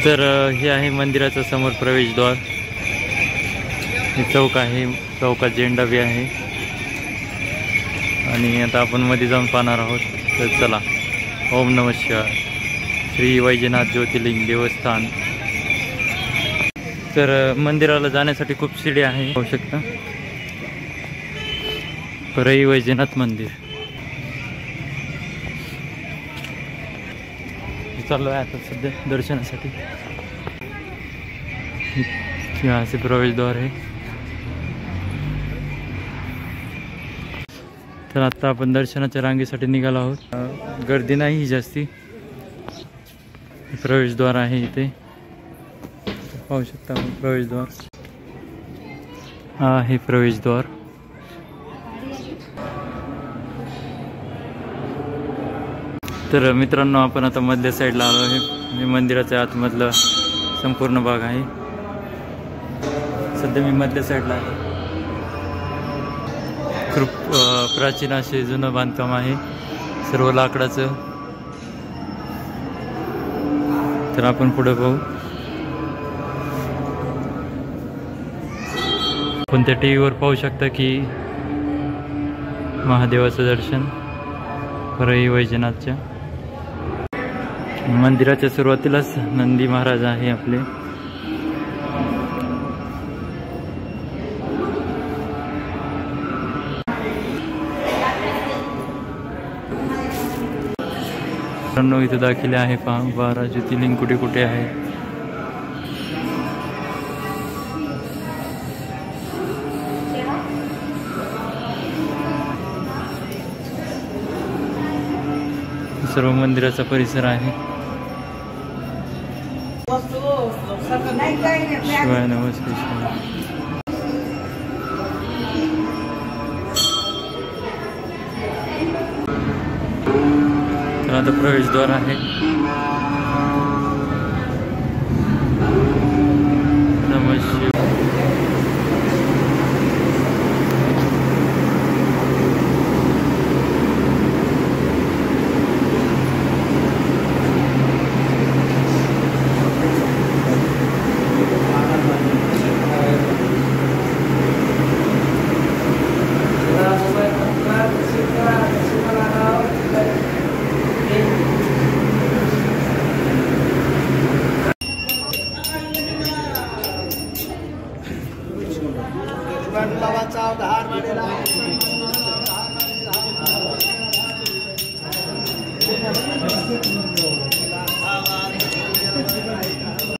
तर हे आहे मंदिराचा समोर प्रवेशद्वार। हे चौक आहे, चौकात झेंडा बी आहे आणि आता आपण मध्ये जाऊन पाहणार आहोत। तर चला, ओम नमः शिवाय, श्री वैजनाथ ज्योतिर्लिंग देवस्थान। तर मंदिराला जाण्यासाठी खूप शिडी आहे, पाहू शकता। परई वैजनाथ मंदिर चाललो आहे आता सध्या दर्शनासाठी। यहाँ से प्रवेशद्वार है। तर आता आपण दर्शनाच्या रांगेसाठी निघालो आहोत। गर्दी नाही जास्ती, प्रवेशद्वार आहे इथे, पाहू शकता आपण प्रवेशद्वार। हा आहे प्रवेशद्वार। तर मित्रांनो, आपण आता मधल्या साईडला आलो आहे। हे मंदिराच्या आतमधला संपूर्ण भाग आहे। सध्या मी मधल्या साईडला आहे। खूप प्राचीन असे जुनं बांधकाम आहे, सर्व लाकडाचं। तर आपण पुढे पाहू। कोणत्या टीव्हीवर पाहू शकता की महादेवाचं दर्शन परई वैजनाथच्या। मंदिराच्या सुरुवातीलाच नंदी महाराज आहे आपले। इथे दाखिले आहे, पहा 12 ज्योतिर्लिंग कुठे कुठे आहे। सर्व मंदिराचा परिसर आहे। शिवाय नमस्कार शिवाय। तर आता प्रवेशद्वार आहे। नमस्कार।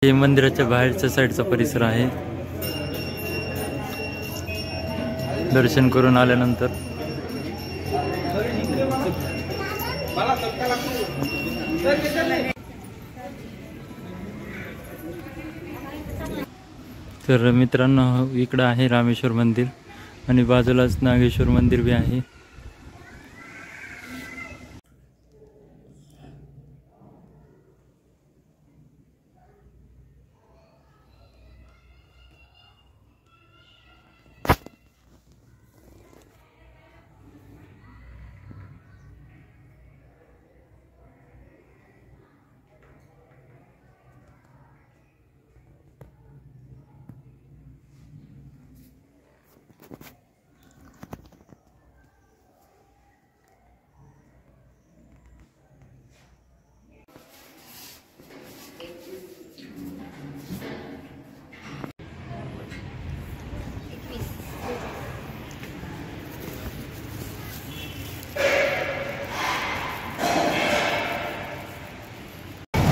हे मंदिराच्या बाहेरच्या साईडचा परिसर आहे। दर्शन करून आल्यानंतर तर मित्रांनो, इकडं आहे रामेश्वर मंदिर आणि बाजूलाच नागेश्वर मंदिर बी आहे।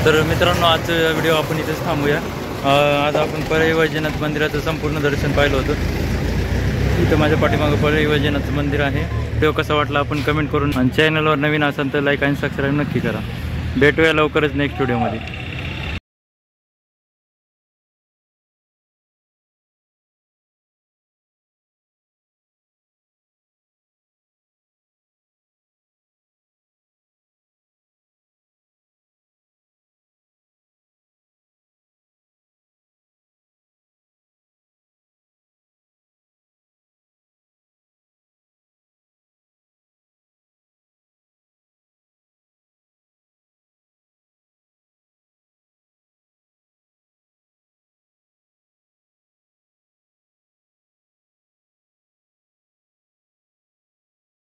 तर मित्रांनो, आजचा व्हिडिओ आपण इथेच थांबूया। आज आपण परई वैजनाथ मंदिराचं संपूर्ण दर्शन पाहिलं होतं। इथं माझ्या पाठीमागं परई वैजनाथचं मंदिर आहे। व्हिडिओ कसा वाटला आपण कमेंट करून, आणि चॅनलवर नवीन असाल तर लाईक आणि सबस्क्राईब नक्की करा। भेटूया लवकरच नेक्स्ट व्हिडिओमध्ये।